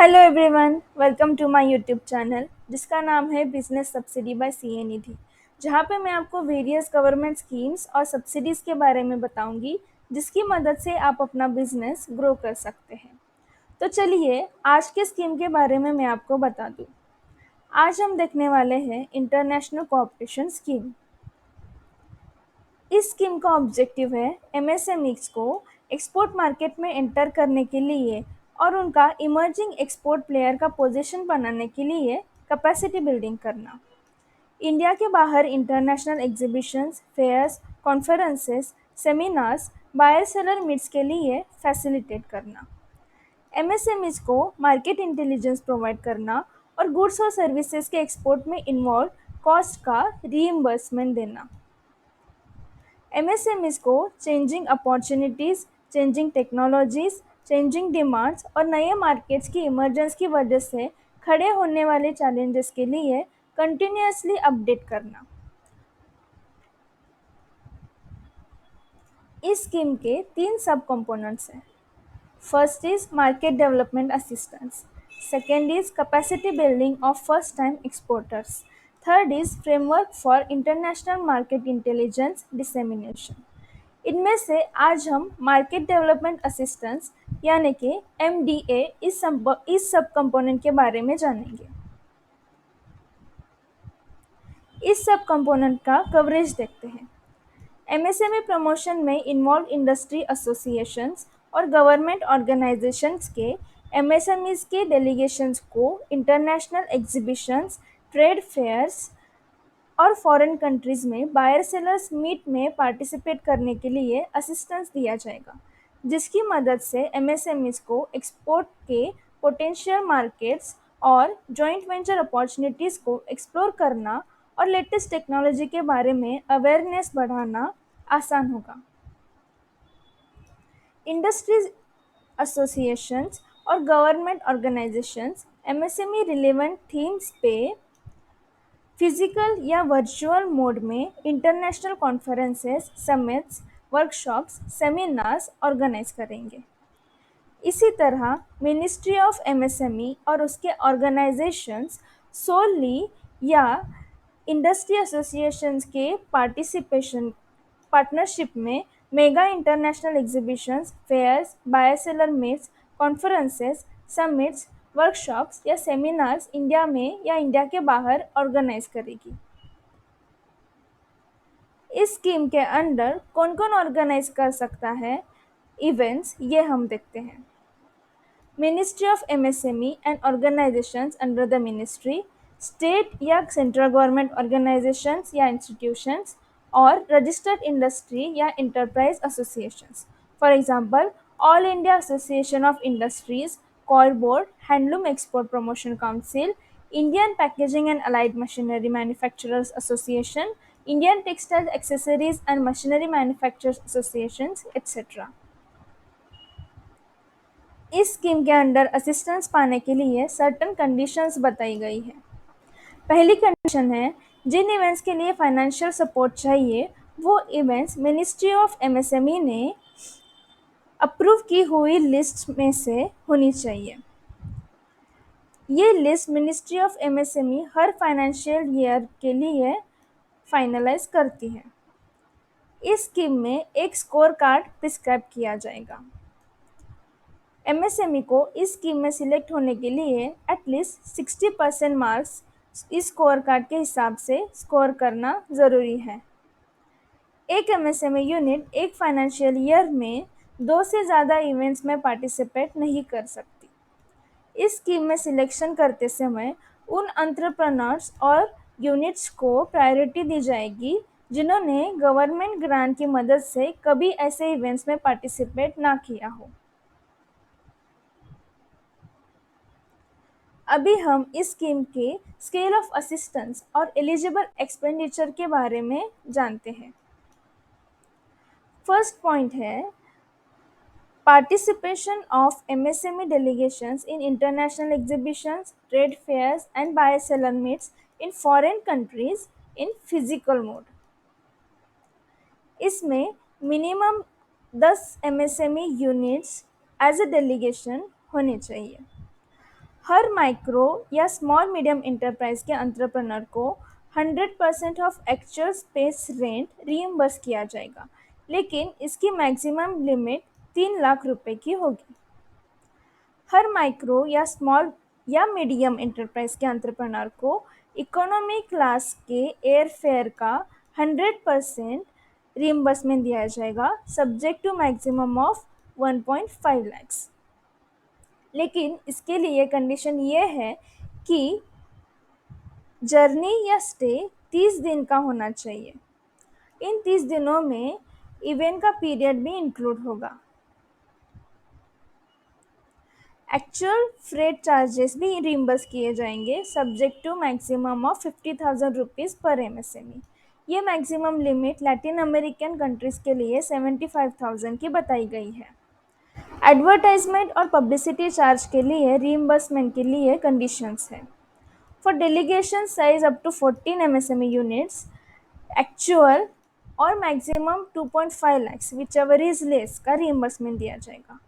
Hello everyone, welcome to my YouTube channel जिसका नाम है business subsidy by CA Nidhi, जहां पे मैं आपको वेरियस गवर्नमेंट स्कीम्स और सब्सिडीज़ के बारे में बताऊंगी जिसकी मदद से आप अपना बिजनेस ग्रो कर सकते हैं। तो चलिए आज के स्कीम के बारे में मैं आपको बता दूं। आज हम देखने वाले हैं इंटरनेशनल कोऑपरेशन स्कीम। इस स्कीम का ऑब्जेक्टिव है एमएसएमईज को एक्सपोर्ट मार्केट में एंटर करने के लिए और उनका इमर्जिंग एक्सपोर्ट प्लेयर का पोजीशन बनाने के लिए कैपेसिटी बिल्डिंग करना। इंडिया के बाहर international exhibitions, fairs, conferences, seminars, buyer seller meets के लिए फैसिलिटेट करना। एमएसएमईज को मार्केट इंटेलिजेंस प्रोवाइड करना और गुड्स और सर्विसेज के एक्सपोर्ट में इन्वॉल्व कॉस्ट का रीइंबर्समेंट देना। एमएसएमईज को changing opportunities, changing technologies, changing demands और नए मार्केट्स की इमर्जेंस की वजह से खड़े होने वाले चैलेंजेस के लिए कंटिन्यूअसली अपडेट करना। इस स्कीम के 3 सब कंपोनेंट्स हैं। First is market development assistance, second is capacity building of first time exporters, third is framework for international market intelligence dissemination. इनमें से आज हम मार्केट डेवलपमेंट असिस्टेंस यानी कि एमडीए इस सब कंपोनेंट के बारे में जानेंगे। इस सब कंपोनेंट का कवरेज देखते हैं। एमएसएमई प्रमोशन में इन्वॉल्व इंडस्ट्री एसोसिएशंस और गवर्नमेंट ऑर्गेनाइजेशंस के एमएसएमईज के डेलीगेशंस को इंटरनेशनल एग्जीबिशंस, ट्रेड फेयर्स और फॉरेन कंट्रीज़ में बायर सेलर्स मीट में पार्टिसिपेट करने के लिए असिस्टेंस दिया जाएगा, जिसकी मदद से एमएसएमईज को एक्सपोर्ट के पोटेंशियल मार्केट्स और जॉइंट वेंचर अपॉर्चुनिटीज़ को एक्सप्लोर करना और लेटेस्ट टेक्नोलॉजी के बारे में अवेयरनेस बढ़ाना आसान होगा। इंडस्ट्रीज एसोसिएशंस और government organisations MSME relevant themes पे फिजिकल या वर्चुअल मोड में international conferences, summits, workshops, seminars organise करेंगे। इसी तरह मिनिस्ट्री ऑफ एमएसएमई और उसके ऑर्गेनाइजेशंस सोली या इंडस्ट्री एसोसिएशंस के पार्टनरशिप में mega international exhibitions, fairs, buyer seller meets, conferences, summits, workshops या सेमिनार्स इंडिया में या इंडिया के बाहर ऑर्गेनाइज करेगी। इस स्कीम के अंडर कौन कौन ऑर्गेनाइज कर सकता है इवेंट्स, ये हम देखते हैं। Ministry of MSME and organisations under the ministry, state या सेंट्रल गवर्नमेंट ऑर्गेनाइजेशंस या इंस्टीट्यूशंस और रजिस्टर्ड इंडस्ट्री या enterprise associations. For example, all India association of industries, call board, handloom export promotion council, Indian packaging and allied machinery manufacturers association, Indian textile accessories and machinery manufacturers associations etcetera. इस scheme के under assistance पाने के लिए certain conditions बताई गई है। पहली condition है, जिन इवेंट्स के लिए फाइनेंशियल सपोर्ट चाहिए वो इवेंट्स मिनिस्ट्री ऑफ एमएसएमई ने अप्रूव की हुई लिस्ट में से होनी चाहिए। ये list ministry of MSME her financial year के लिए फाइनलाइज करती है। इस स्कीम में एक स्कोर कार्ड प्रिस्क्राइब किया जाएगा। एमएसएमई को इस स्कीम में सिलेक्ट होने के लिए एटलीस्ट 60% मार्क्स इस स्कोर कार्ड के हिसाब से स्कोर करना ज़रूरी है। एक एमएसएमई यूनिट एक फाइनेंशियल ईयर में 2 से ज़्यादा इवेंट्स में पार्टिसिपेट नहीं कर सकती। इस स्कीम में सिलेक्शन करते समय उन एंटरप्रेन्योर्स और यूनिट्स को प्रायोरिटी दी जाएगी जिन्होंने गवर्नमेंट ग्रांट की मदद से कभी ऐसे इवेंट्स में पार्टिसिपेट ना किया हो। अभी हम इस स्कीम के स्केल ऑफ असिस्टेंस और एलिजिबल एक्सपेंडिचर के बारे में जानते हैं। फर्स्ट पॉइंट है participation of MSME delegations in international exhibitions, trade fairs and buyer seller meets in foreign countries in physical mode. इसमें minimum 10 MSME units as a delegation होने चाहिए। हर माइक्रो या स्मॉल मीडियम एंटरप्राइज के entrepreneur को 100% of actual space rent reimburse किया जाएगा, लेकिन इसकी मैक्सिमम लिमिट 3 लाख रुपए की होगी। हर माइक्रो या स्मॉल या मीडियम एंटरप्राइज के एंटरप्रेन्योर को इकोनॉमी क्लास के एयर फेयर का 100% रीइम्बर्समेंट दिया जाएगा, subject to maximum of 1.5 lakhs. लेकिन इसके लिए कंडीशन ये है कि जर्नी या स्टे 30 दिन का होना चाहिए। इन 30 दिनों में इवेंट का पीरियड भी इंक्लूड होगा। एक्चुअल फ्रेट चार्जेस भी रिम्बर्स किए जाएंगे, subject to maximum of 50,000 rupees पर एमएसएमई। ये maximum limit Latin American countries के लिए 75,000 की बताई गई है। एडवर्टाइजमेंट और पब्लिसिटी चार्ज के लिए रीइंबर्समेंट के लिए कंडीशंस है। For delegation size up to 14 MSME units, actual और maximum 2.5 lakhs whichever is less का रीइंबर्समेंट दिया जाएगा।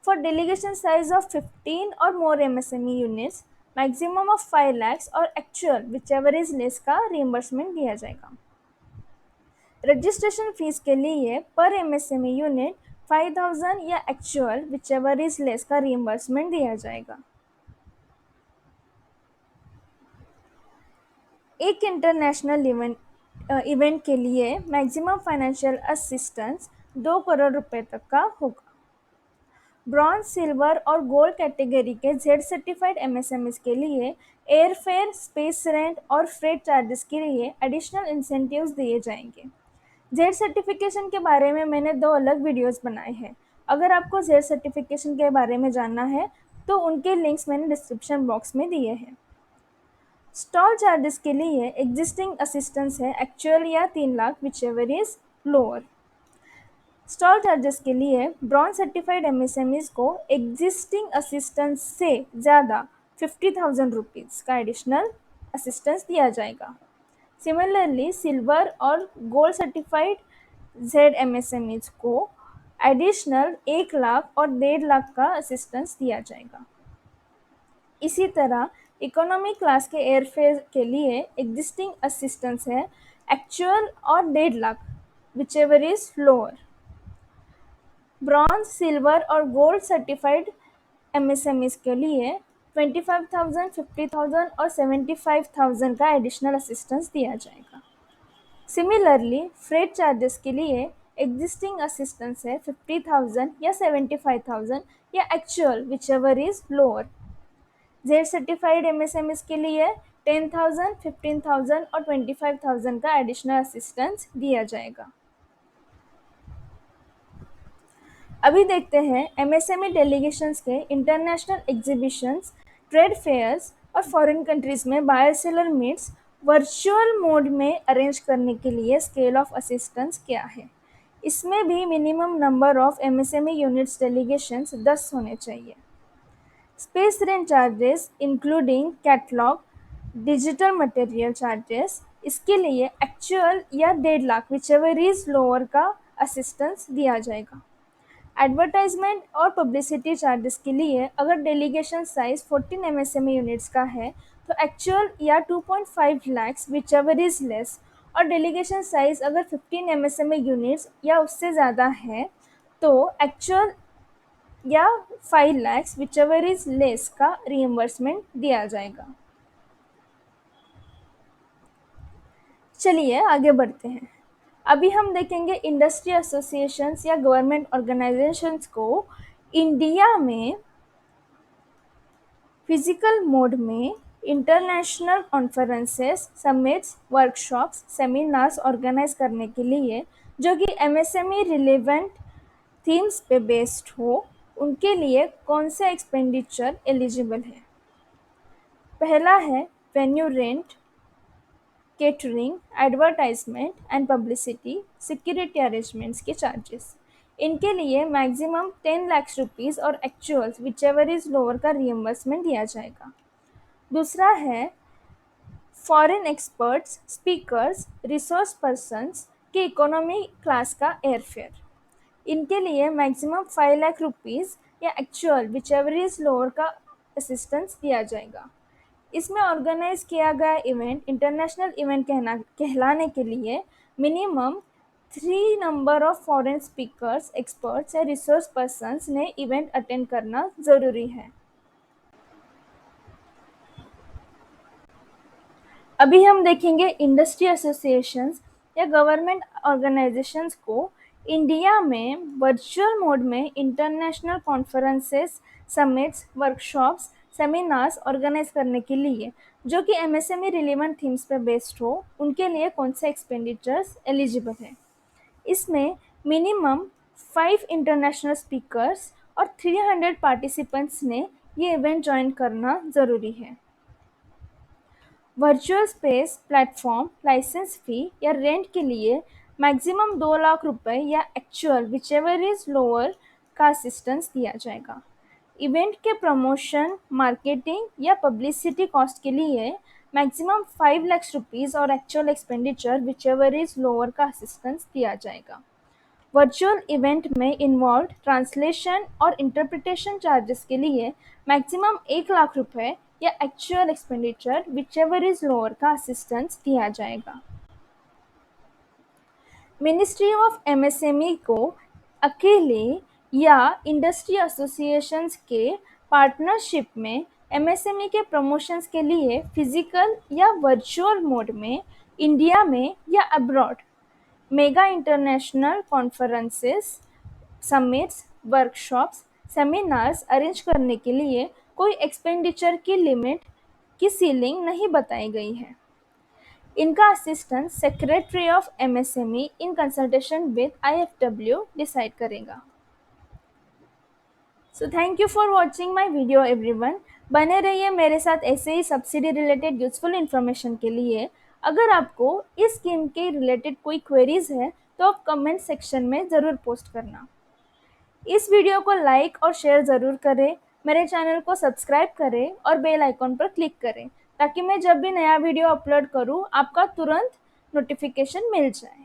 फॉर डेलीगेशन साइज ऑफ 15 और more MSME units, maximum of 5 lakhs और एक्चुअल whichever is less का रीइंबर्समेंट दिया जाएगा। रजिस्ट्रेशन फीस के लिए पर एमएसएमई यूनिट 5,000 या एक्चुअल whichever is less का रीइंबर्समेंट दिया जाएगा। एक इंटरनेशनल इवेंट के लिए मैक्सिमम फाइनेंशियल असिस्टेंस 2 करोड़ रुपए तक का होगा। ब्रॉन्ज, सिल्वर और गोल्ड कैटेगरी के जेड सर्टिफाइड एमएसएमईज के लिए एयरफेयर, स्पेस रेंट और फ्रेट चार्जेस के लिए एडिशनल इंसेंटिव्स दिए जाएंगे। जेड सर्टिफिकेशन के बारे में मैंने 2 अलग वीडियोस बनाए हैं। अगर आपको जेड सर्टिफिकेशन के बारे में जानना है तो उनके लिंक्स मैंने डिस्क्रिप्शन बॉक्स में दिए हैं। स्टॉल चार्जेस के लिए एग्जिस्टिंग असिस्टेंस है एक्चुअल या 3 lakh whichever is lower. Stall charges के लिए ब्रॉन्ज सर्टिफाइड एमएसएमईज को एग्जिस्टिंग असिस्टेंस से ज़्यादा 50,000 रुपीज़ का एडिशनल असिस्टेंस दिया जाएगा। सिमिलरली सिल्वर और गोल्ड सर्टिफाइड जेड एमएसएमईज को एडिशनल 1 लाख और 1.5 लाख का असिस्टेंस दिया जाएगा। इसी तरह इकोनॉमी क्लास के एयरफेयर के लिए एग्जिस्टिंग असिस्टेंस है एक्चुअल और 1.5 lakh whichever is lower. Bronze, silver और गोल्ड सर्टिफाइड एमएसएमईज के लिए 25,000, 50,000 और 75,000 का एडिशनल असिस्टेंस दिया जाएगा। सिमिलरली फ्रेट चार्जेस के लिए एग्जिस्टिंग असिस्टेंस है 50,000 या 75,000 या actual whichever is lower. Z certified MSMEs के लिए 10,000, 15,000 और 25,000 का एडिशनल असिस्टेंस दिया जाएगा। अभी देखते हैं एमएसएमई डेलीगेशंस के इंटरनेशनल एग्जीबिशंस, ट्रेड फेयर्स और फॉरेन कंट्रीज में buyer seller meets virtual mode में अरेंज करने के लिए स्केल ऑफ असिस्टेंस क्या है। इसमें भी minimum number of MSME units delegations 10 होने चाहिए। Space rent charges including catalogue, digital material charges, इसके लिए एक्चुअल या 1.5 लाख whichever इज लोअर का असिस्टेंस दिया जाएगा। एडवर्टाइजमेंट और पब्लिसिटी चार्जेस के लिए अगर डेलीगेशन साइज 14 एमएसएमई यूनिट्स का है तो एक्चुअल या 2.5 lakhs whichever इज लेस, और डेलीगेशन साइज अगर 15 एमएसएमई यूनिट्स या उससे ज़्यादा है तो एक्चुअल या 5 lakhs whichever इज लेस का रीइंबर्समेंट दिया जाएगा। चलिए आगे बढ़ते हैं। अभी हम देखेंगे इंडस्ट्री एसोसिएशंस या गवर्नमेंट ऑर्गेनाइजेशंस को इंडिया में फिजिकल मोड में international conferences, summits, workshops, seminars organise करने के लिए जो कि एमएसएमई रिलेवेंट थीम्स पे बेस्ड हो, उनके लिए कौन से एक्सपेंडिचर एलिजिबल है। पहला है venue rent, catering, advertisement and publicity, security arrangements के चार्जेस। इनके लिए मैक्सिमम 10 लाख रुपीज़ और एक्चुअल्स whichever इज लोअर का रीइंबर्समेंट दिया जाएगा। दूसरा है foreign experts, speakers, resource persons के इकोनॉमी क्लास का एयरफेयर। इनके लिए मैक्सिमम 5 लाख रुपीज़ या एक्चुअल whichever इज लोअर का असिस्टेंस दिया जाएगा। इसमें ऑर्गेनाइज किया गया इवेंट इंटरनेशनल इवेंट कहलाने के लिए minimum 3 number of foreign speakers, experts या रिसोर्स पर्सन्स ने इवेंट अटेंड करना ज़रूरी है। अभी हम देखेंगे इंडस्ट्री एसोसिएशंस या गवर्नमेंट ऑर्गेनाइजेशंस को इंडिया में वर्चुअल मोड में international conferences, summits, workshops, seminars organise करने के लिए जो कि एमएसएमई रिलेवेंट थीम्स पे बेस्ड हो, उनके लिए कौन से एक्सपेंडिचर्स एलिजिबल है। इसमें मिनिमम 5 इंटरनेशनल स्पीकर्स और 300 पार्टिसिपेंट्स ने ये इवेंट ज्वाइन करना ज़रूरी है। वर्चुअल स्पेस प्लेटफॉर्म लाइसेंस फी या रेंट के लिए मैक्सिमम 2 लाख रुपए या एक्चुअल विचएवर इज लोअर का असिस्टेंस दिया जाएगा। इवेंट के प्रमोशन, मार्केटिंग या पब्लिसिटी कॉस्ट के लिए मैक्सिमम 5 लाख रुपीज़ और actual expenditure whichever is lower का असिस्टेंस दिया जाएगा। वर्चुअल इवेंट में इन्वॉल्व ट्रांसलेशन और इंटरप्रिटेशन चार्जेस के लिए मैक्सिमम 1 लाख रुपए या actual expenditure whichever is lower का असिस्टेंस दिया जाएगा। मिनिस्ट्री ऑफ एमएसएमई को अकेले या इंडस्ट्री एसोसिएशंस के पार्टनरशिप में एमएसएमई के प्रमोशंस के लिए फिजिकल या वर्चुअल मोड में इंडिया में या abroad mega international conferences, summits, workshops, seminars arrange करने के लिए कोई एक्सपेंडिचर की लिमिट की सीलिंग नहीं बताई गई है। इनका assistance secretary of MSME in consultation with IFW decide करेगा। So thank you for watching my video everyone. बने रहिए मेरे साथ ऐसे ही सब्सिडी रिलेटेड यूजफुल इन्फॉर्मेशन के लिए। अगर आपको इस स्कीम के रिलेटेड कोई क्वेरीज है तो आप कमेंट सेक्शन में ज़रूर पोस्ट करना। इस वीडियो को लाइक और शेयर ज़रूर करें, मेरे चैनल को सब्सक्राइब करें और बेल आइकॉन पर क्लिक करें ताकि मैं जब भी नया वीडियो अपलोड करूं आपका तुरंत नोटिफिकेशन मिल जाए।